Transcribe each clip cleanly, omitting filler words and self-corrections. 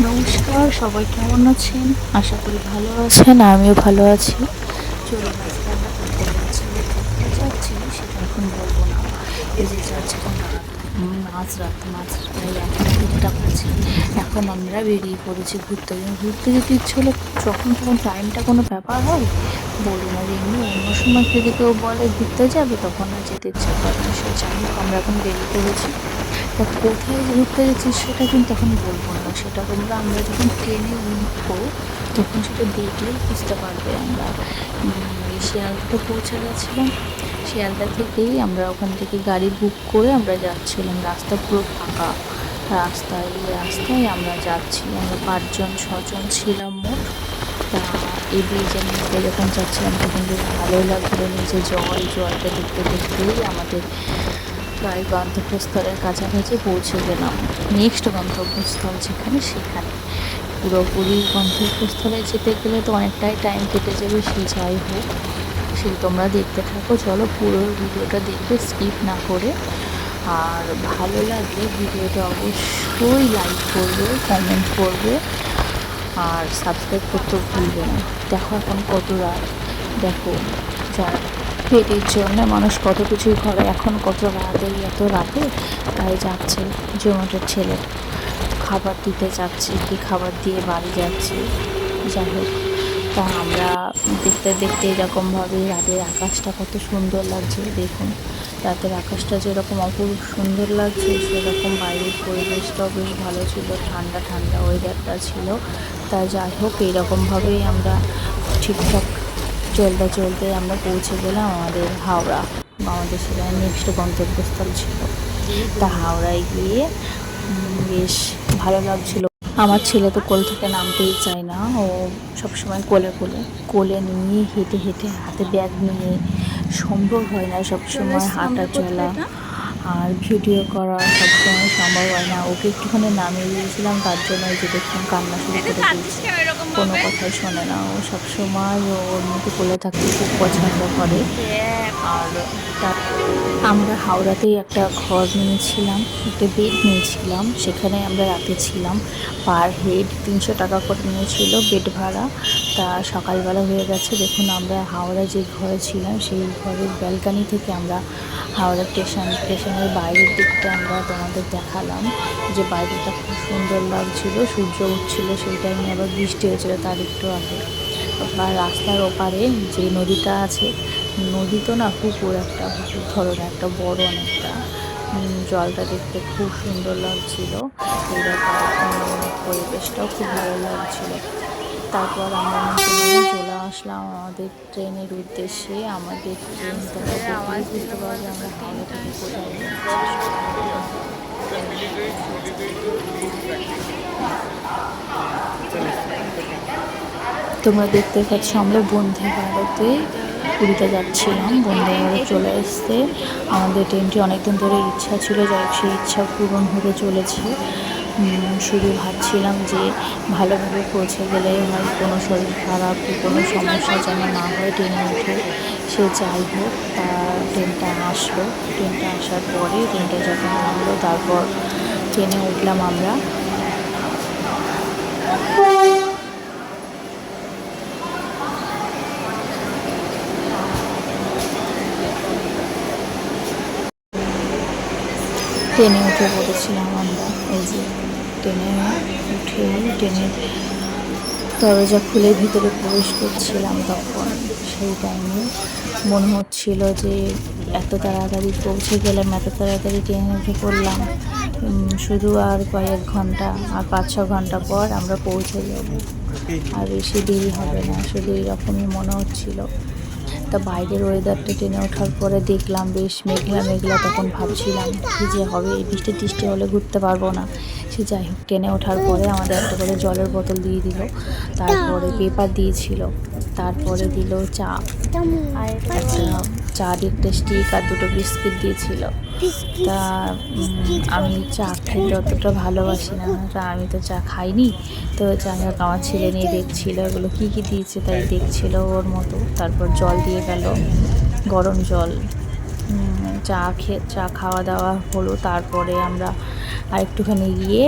নমস্কার, সবাই কেমন আছেন? আশা করি ভালো আছেন, আমিও ভালো আছি। চলুন আজকে আমরা ঘুরতে যাচ্ছি। কোথায় যাচ্ছি সেটা এখন বলবো না। এই যে যাচ্ছে এখন মাঝরাত প্রায় 1টা 1:30 বাজে। এখন আমরা বেরিয়ে পড়েছি ঘুরতে। ঘুরতে যেতে ইচ্ছে হলে যখন তখন টাইমটা কোনো ব্যাপার হয়? বলুন। আর এমনি অন্য সময় যদি কেউ বলে ঘুরতে যাবে তখন আর যেতে ইচ্ছা করে না। সে যাই হোক, আমরা এখন বেরিয়ে পড়েছি। তা কোথায় ঘুরতে যাচ্ছি সেটা কিন্তু এখন বলবো না, সেটা আমরা যখন ট্রেনে উঠবো তখন সেটা দেখলেই বুঝতে পারবে। আমরা এই শিয়ালদাতে পৌঁছে গেছিলাম। শিয়ালদা থেকেই আমরা ওখান থেকে গাড়ি বুক করে আমরা যাচ্ছিলাম। রাস্তা পুরো ফাঁকা। রাস্তায় আমরা যাচ্ছি। আমরা 5জন 6জন ছিলাম মোট। তা এই ব্রিজের মধ্যে যখন যাচ্ছিলাম তখন বেশ ভালোই লাগছিলো। নিচে জলটা দেখতে দেখতেই আমাদের প্রায় গন্তব্যস্থলের কাছাকাছি পৌঁছে গেলাম। নেক্সট গন্তব্যস্থল সেখানে পুরোপুরি গন্তব্যস্থলে যেতে গেলে তো অনেকটাই টাইম কেটে যাবে। সে যাই হোক, তোমরা দেখতে থাকো। চলো, পুরো ভিডিওটা দেখবে স্কিপ না করে। আর ভালো লাগলে ভিডিওটা অবশ্যই লাইক করবে, কমেন্ট করবে, আর সাবস্ক্রাইব করতেও ভুলবে না। দেখো এখন কত রাত, দেখো যার পেটের জন্য মানুষ কত কিছুই করে। এখন কত রাতে, এত রাতে তাই যাচ্ছে জোম্যাটোর ছেলে খাবার দিতে যাচ্ছে, কি খাবার দিয়ে বাড়ি যাচ্ছে। যাই হোক, তা আমরা দেখতে দেখতে এরকমভাবে রাতের আকাশটা কত সুন্দর লাগছে। দেখুন রাতের আকাশটা যেরকম অপরূপ সুন্দর লাগছে, সেরকম বাইরের পরিবেশটাও বেশ ভালো ছিল। ঠান্ডা ঠান্ডা ওয়েদারটা ছিল। তা যাই হোক, এইরকমভাবেই আমরা ঠিকঠাক চলতে আমরা পৌঁছে গেলাম আমাদের হাওড়া। আমাদের সেখানে নেক্সট গন্তব্যস্থল ছিল। তা হাওড়ায় গিয়ে বেশ ভালো লাগছিল। আমার ছেলে তো কোল থেকে নামতেই চায় না। ও সবসময় কোলে নিয়ে হেঁটে হেঁটে হাতে ব্যাগ নিয়ে সম্ভব হয় না সবসময় হাঁটা চলা আর ভিডিও করা সবসময় সম্ভব হয় না। ওকে একটুখানি নামিয়ে দিয়েছিলাম, তার জন্য এই যে দেখুন কান্না শুরু করে দিয়েছে। কোনো কথাই শোনে না। ও সবসময় ওর মতো কোলে থাকতে খুব পছন্দ করে। আর আমরা হাওড়াতেই একটা ঘর নিয়েছিলাম, একটা বেড নিয়েছিলাম। সেখানে আমরা রাতে ছিলাম। পার হেড 300 টাকা করে নিয়েছিল বেড ভাড়া। তা সকালবেলা হয়ে গেছে। দেখুন আমরা হাওড়া যে ঘরে ছিলাম সেই ঘরের ব্যালকানি থেকে আমরা হাওড়া স্টেশনের বাইরের দিকটা আমরা তোমাদের দেখালাম, যে বাইরেটা খুব সুন্দর লাগছিল। সূর্য উঠছিল সেই টাইমে, আবার বৃষ্টি হয়েছিল তার একটু আগে। বা রাস্তার ওপারে যে নদীটা আছে, নদী তো না, পুকুর ধরনের একটা বড় অনেকটা। জলটা দেখতে খুব সুন্দর লাগছিল। পরিবেশটাও খুব ভালো লাগছিল। তারপর আমরা নিচে চলে আসলাম আমাদের ট্রেনের উদ্দেশ্যে। আমাদের ট্রেন তোমরা বুঝতে পারবে আমরা হাওড়া থেকে কোথায় তোমরা দেখতে পাচ্ছ আমরা বন্দে ভারতে পুরীতে যাচ্ছিলাম। বন্দে ভারত চলে এসছে। আমাদের ট্রেনটি অনেকদিন ধরে ইচ্ছা ছিল, যাই সেই ইচ্ছা পূরণ হতে চলেছে। শুধু ভাবছিলাম যে ভালোভাবে পৌঁছে গেলে হয়, কোনো শরীর খারাপ কি কোনো সমস্যা যেন না হয় ট্রেনে উঠে। সে যাই হোক, ট্রেনটা আসার পরে ট্রেনটা যখন নামলো তারপর ট্রেনে উঠলাম আমরা। ট্রেনে উঠে পড়েছিলাম আমরা। এই যে ট্রেনের দরজা খুলে ভিতরে প্রবেশ করছিলাম, তখন সেই টাইমে মনে হচ্ছিল যে এত তাড়াতাড়ি পৌঁছে গেলাম, এত তাড়াতাড়ি ট্রেনে উঠে পড়লাম। শুধু আর কয়েক ঘন্টা, আর 5-6 ঘন্টা পর আমরা পৌঁছে যাব, আর বেশি দেরি হবে না। শুধু এরকমই মনে হচ্ছিল। তা বাইরের ওয়েদারটা ট্রেনে ওঠার পরে দেখলাম বেশ মেঘলা মেঘলা। তখন ভাবছিলাম কী যে হবে, এই বৃষ্টি হলে ঘুরতে পারবো না। সে যাই হোক, ট্রেনে ওঠার পরে আমাদের একটা করে জলের বোতল দিয়ে দিল, তারপরে পেপার দিয়েছিল, তারপরে দিল চা, চার একটা স্টিক আর 2টো বিস্কিট দিয়েছিল। তা আমি চা খেতে অতটা ভালোবাসি না, তা আমি তো চা খাইনি। তো যাই হোক, আমার ছেলে নিয়ে দেখছিল এগুলো কী কী দিয়েছে, তাই দেখছিল ওর মতো। তারপর জল দিয়ে গেল, গরম জল। চা খাওয়া দাওয়া হলো। তারপরে আমরা আর একটুখানি গিয়ে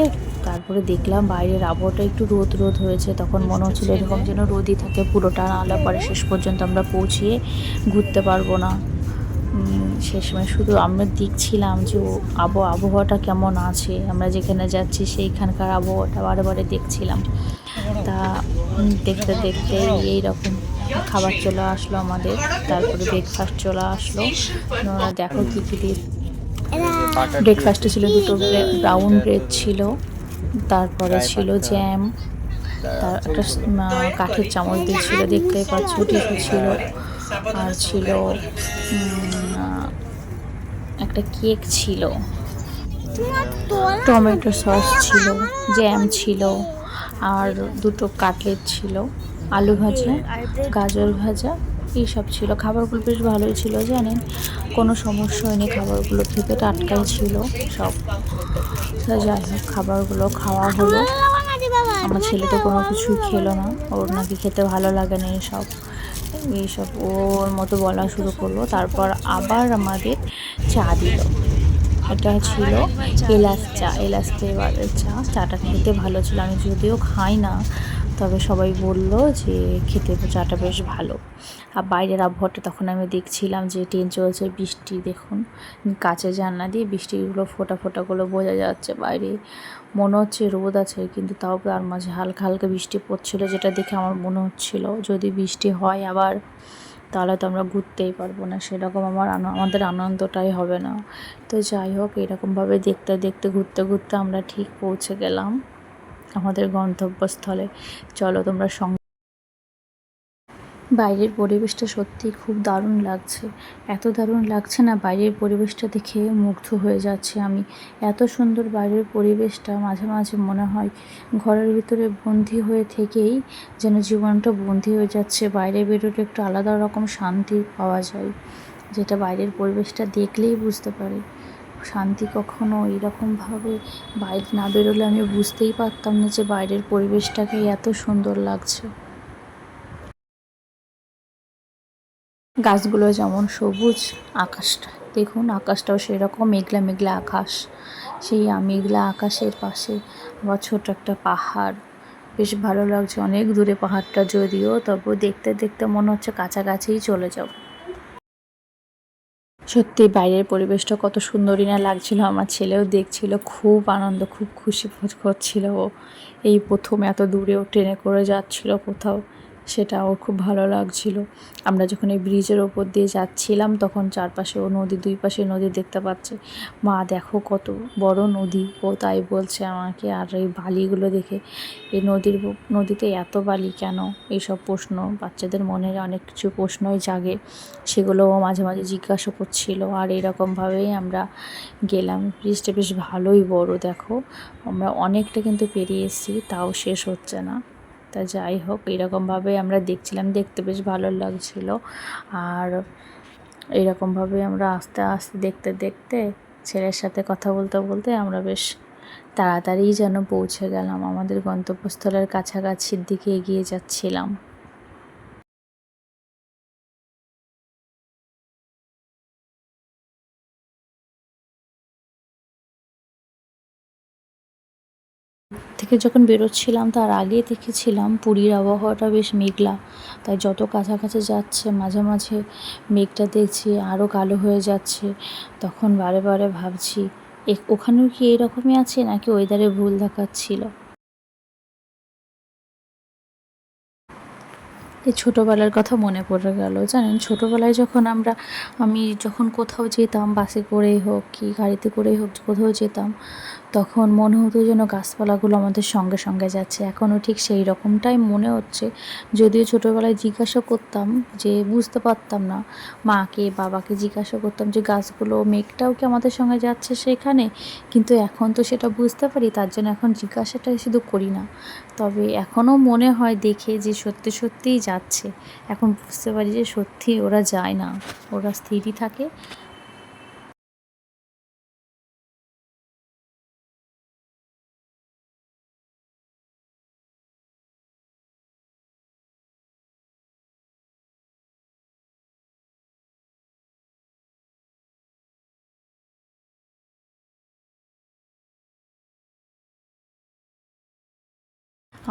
তারপরে দেখলাম বাইরের আবহাওয়াটা একটু রোদ রোদ হয়েছে, তখন মনে হচ্ছিলো এরকম যেন রোদই থাকে পুরোটা, নাহলে পরে শেষ পর্যন্ত আমরা পৌঁছিয়ে ঘুরতে পারবো না। শেষমেশ শুধু আমরা দেখছিলাম যে আবহাওয়াটা কেমন আছে, আমরা যেখানে যাচ্ছি সেইখানকার আবহাওয়াটা বারে বারে দেখছিলাম। তা দেখতে দেখতে এইরকম খাবার চলে আসলো আমাদের, তারপরে ব্রেকফাস্ট চলে আসলো। দেখো কী কী দিয়ে ব্রেকফাস্টে ছিল, দুটো ব্রাউন ব্রেড ছিল, তারপরে ছিল জ্যাম, তার একটা কাঠের চামচ দিয়েছিল দেখতেই পাচ্ছ, টিস্যু ছিল, আর ছিল একটা কেক ছিল, টমেটো সস ছিল, জ্যাম ছিল, আর দুটো কাটলেট ছিল, আলু ভাজা, গাজর ভাজা, এইসব ছিল। খাবারগুলো বেশ ভালোই ছিল জানেন, কোনো সমস্যা হয়নি, খাবারগুলো খেতে টাটকাই ছিল সব। যাই হোক খাবারগুলো খাওয়া হলো। আমার ছেলে তো কোনো কিছুই খেলো না, ওর নাকি খেতে ভালো লাগে না এইসব ওর মতো বলা শুরু করলো। তারপর আবার আমাদের চা দিল, এটা ছিল এলাচ ফ্লেভারের চাটা খেতে ভালো ছিল। আমি যদিও খাই না, তবে সবাই বলল যে খেতে চাটা বেশ ভালো। আর বাইরের আবহাওয়াটা তখন আমি দেখছিলাম যে ট্রেন চলছে, বৃষ্টি দেখুন, কাঁচের জানলা দিয়ে বৃষ্টিগুলো ফোঁটা ফোঁটাগুলো বোঝা যাচ্ছে। বাইরে মনে হচ্ছে রোদ আছে, কিন্তু তাও তার মাঝে হালকা হালকা বৃষ্টি পড়ছিল, যেটা দেখে আমার মনে হচ্ছিল যদি বৃষ্টি হয় আবার, তাহলে তো আমরা ঘুরতেই পারবো না, সেরকম আমাদের আনন্দটাই হবে না। তো যাই হোক এরকমভাবে দেখতে দেখতে ঘুরতে ঘুরতে আমরা ঠিক পৌঁছে গেলাম আমাদের গন্তব্যস্থলে। চলো তোমরা বাইরের পরিবেশটা সত্যিই খুব দারুণ লাগছে, এত দারুণ লাগছে না, বাইরের পরিবেশটা দেখে মুগ্ধ হয়ে যাচ্ছে আমি। এত সুন্দর বাইরের পরিবেশটা, মাঝে মাঝে মনে হয় ঘরের ভিতরে বন্দি হয়ে থেকেই যেন জীবনটা বন্দি হয়ে যাচ্ছে। বাইরে বেরোলে একটু আলাদা রকম শান্তি পাওয়া যায়, যেটা বাইরের পরিবেশটা দেখলেই বুঝতে পারি। শান্তি কখনো এরকমভাবে বাইরে না বেরোলে আমি বুঝতেই পারতাম না যে বাইরের পরিবেশটাকে এত সুন্দর লাগছে। গাছগুলো যেমন সবুজ, আকাশটা দেখুন, আকাশটাও সেরকম মেঘলা মেঘলা আকাশ। সেই মেঘলা আকাশের পাশে আবার ছোট একটা পাহাড়, বেশ ভালো লাগছে। অনেক দূরে পাহাড়টা যদিও, তবু দেখতে দেখতে মনে হচ্ছে কাছাকাছিই চলে যাব। সত্যি বাইরের পরিবেশটা কত সুন্দরই না লাগছিল, আমার ছেলেও দেখছিল, খুব আনন্দ, খুব খুশি করছিল ও। এই প্রথম এত দূরেও ট্রেনে করে যাচ্ছিল কোথাও, সেটা ওর খুব ভালো লাগছিল। আমরা যখন এই ব্রিজের ওপর দিয়ে যাচ্ছিলাম তখন চারপাশেও নদী, দুই পাশে নদী দেখতে পাচ্ছে। মা দেখো কত বড় নদী, ও তাই বলছে আমাকে। আর এই বালিগুলো দেখে, এই নদীতে এত বালি কেন, এইসব প্রশ্ন বাচ্চাদের মনে অনেক কিছু প্রশ্নই জাগে, সেগুলোও মাঝে মাঝে জিজ্ঞাসা করছিল। আর এরকমভাবেই আমরা গেলাম। ব্রিজটা বেশ ভালোই বড়, দেখো আমরা অনেকটা কিন্তু পেরিয়ে এসেছি, তাও শেষ হচ্ছে না। তা যাই হোক এরকমভাবে আমরা দেখছিলাম, দেখতে বেশ ভালো লাগছিল। আর এরকমভাবে আমরা আস্তে আস্তে দেখতে দেখতে ছেলের সাথে কথা বলতে বলতে আমরা বেশ তাড়াতাড়িই যেন পৌঁছে গেলাম, আমাদের গন্তব্যস্থলের কাছাকাছির দিকে এগিয়ে যাচ্ছিলাম। থেকে যখন বেরোচ্ছিলাম তার আগে দেখেছিলাম পুরীর আবহাওয়াটা বেশ মেঘলা, তাই যত কাছাকাছি যাচ্ছে মাঝে মাঝে মেঘটা দেখছি আরও কালো হয়ে যাচ্ছে। তখন বারে বারে ভাবছি ওখানেও কি এরকমই আছে, নাকি ওয়েদারে ভুল দেখাচ্ছিল। এই ছোটোবেলার কথা মনে পড়ে গেল জানেন, ছোটোবেলায় যখন আমি যখন কোথাও যেতাম, বাসে করেই হোক কি গাড়িতে করেই হোক কোথাও যেতাম, তখন মনে হতো যেন গাছপালাগুলো আমাদের সঙ্গে সঙ্গে যাচ্ছে। এখনও ঠিক সেই রকমটাই মনে হচ্ছে, যদিও ছোটোবেলায় জিজ্ঞাসা করতাম, যে বুঝতে পারতাম না, মাকে বাবাকে জিজ্ঞাসা করতাম যে গাছগুলো মেঘটাও কি আমাদের সঙ্গে যাচ্ছে সেখানে, কিন্তু এখন তো সেটা বুঝতে পারি, তার জন্য এখন জিজ্ঞাসাটাই শুধু করি না। তবে এখনও মনে হয় দেখে যে সত্যি সত্যিই যাচ্ছে, এখন বুঝতে পারি যে সত্যি ওরা যায় না, ওরা স্থিরই থাকে।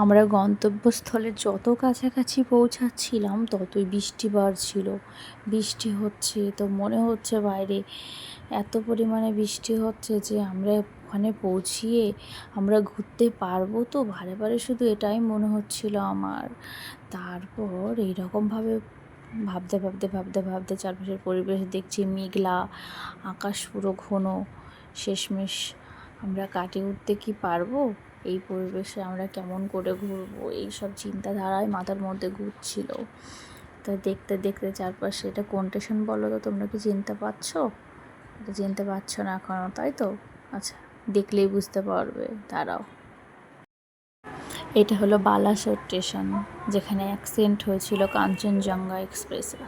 আমরা গন্তব্যস্থলে যত কাছাকাছি পৌঁছাচ্ছিলাম ততই বৃষ্টি বাড়ছিল। বৃষ্টি হচ্ছে তো মনে হচ্ছে বাইরে এত পরিমাণে বৃষ্টি হচ্ছে যে আমরা ওখানে পৌঁছিয়ে আমরা ঘুরতে পারবো তো, বারে বারে শুধু এটাই মনে হচ্ছিল আমার। তারপর এইরকমভাবে ভাবতে ভাবতে ভাবতে ভাবতে চারপাশের পরিবেশ দেখছি মেঘলা, আকাশ পুরো ঘন। শেষমেশ আমরা কাটিয়ে উঠতে কি পারবো, এই পরিবেশে আমরা কেমন করে ঘুরবো, এইসব চিন্তাধারায় মাথার মধ্যে ঘুরছিল। তো দেখতে দেখতে চারপাশে, এটা কোন স্টেশন বলো তো, তোমরা কি চিনতে পারছো? এটা চিনতে পারছো না এখনও, তাই তো? আচ্ছা, দেখলেই বুঝতে পারবে, দাঁড়াও। এটা হলো বালাসোর স্টেশন, যেখানে অ্যাক্সিডেন্ট হয়েছিল কাঞ্চনজঙ্ঘা এক্সপ্রেসের।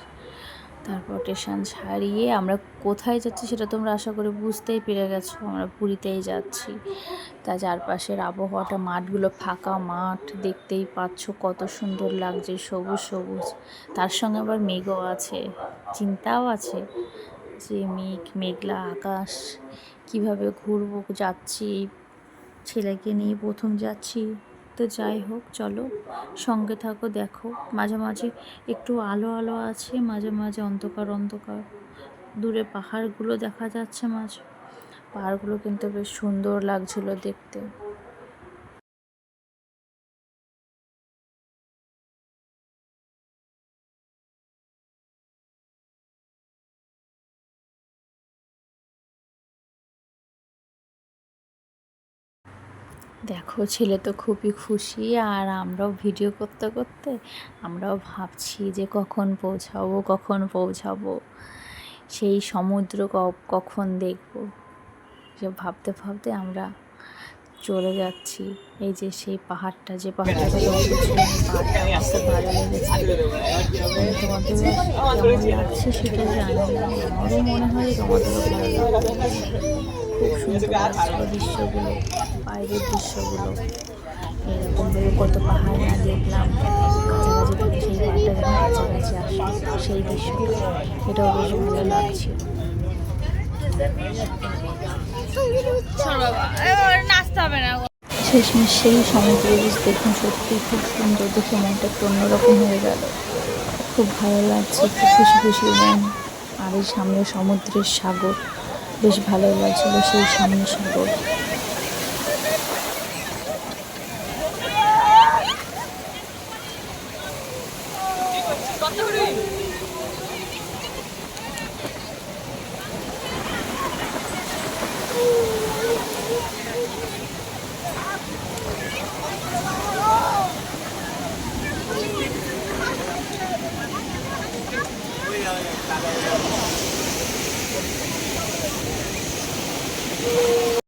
তারপর স্টেশন ছাড়িয়ে আমরা কোথায় যাচ্ছি সেটা তোমরা আশা করি বুঝতেই পেরে গেছো, আমরা পুরীতেই যাচ্ছি। তা চারপাশের আবহাওয়াটা, মাঠগুলো ফাঁকা মাঠ, দেখতেই পাচ্ছ কত সুন্দর লাগছে, সবুজ সবুজ। তার সঙ্গে আবার মেঘও আছে, চিন্তাও আছে যে মেঘলা আকাশ, কিভাবে ঘুরবো, যাচ্ছি ছেলেকে নিয়ে প্রথম যাচ্ছি। তো যাই হোক, চলো সঙ্গে থাকো, দেখো মাঝে মাঝে একটু আলো আলো আছে, মাঝে মাঝে অন্ধকার অন্ধকার। দূরে পাহাড়গুলো দেখা যাচ্ছে, মাঝে পাহাড়গুলো কিন্তু বেশ সুন্দর লাগছিল দেখতে। দেখো ছেলে তো খুবই খুশি, আর আমরাও ভিডিও করতে করতে আমরাও ভাবছি যে কখন পৌঁছাবো কখন পৌঁছাবো, সেই সমুদ্র কখন দেখবো। সব ভাবতে ভাবতে আমরা চলে যাচ্ছি। এই যে সেই পাহাড়টা, যে পাহাড়টা থেকে উঠেছিলাম, এই পাহাড়টা আমার খুব ভালো লেগেছে। তোমাদের কেমন লাগছে সেটা জানি না, আমারও মনে হয় তোমাদেরও ভালো লাগবে। খুব সুন্দর লাগছিল দৃশ্যগুলো, বাইরের দৃশ্যগুলো। এরকমভাবে কত পাহাড় না দেখলাম, কাছাকাছি থেকে সেই পাহাড়টা যখন কাছাকাছি আসলো, সেই দৃশ্যটা, এটাও বেশ ভালো লাগছিল। শেষমেশ সেই সমুদ্রের বীজ দেখুন, সত্যি খুব সুন্দর, দেখে মনটা একটু অন্যরকম হয়ে গেল। খুব ভালো লাগছে, খুব খুশি খুশি মন। আর এই সামনে সমুদ্রের সাগর, বেশ ভালো লাগছিল সেই সামনে সাগর।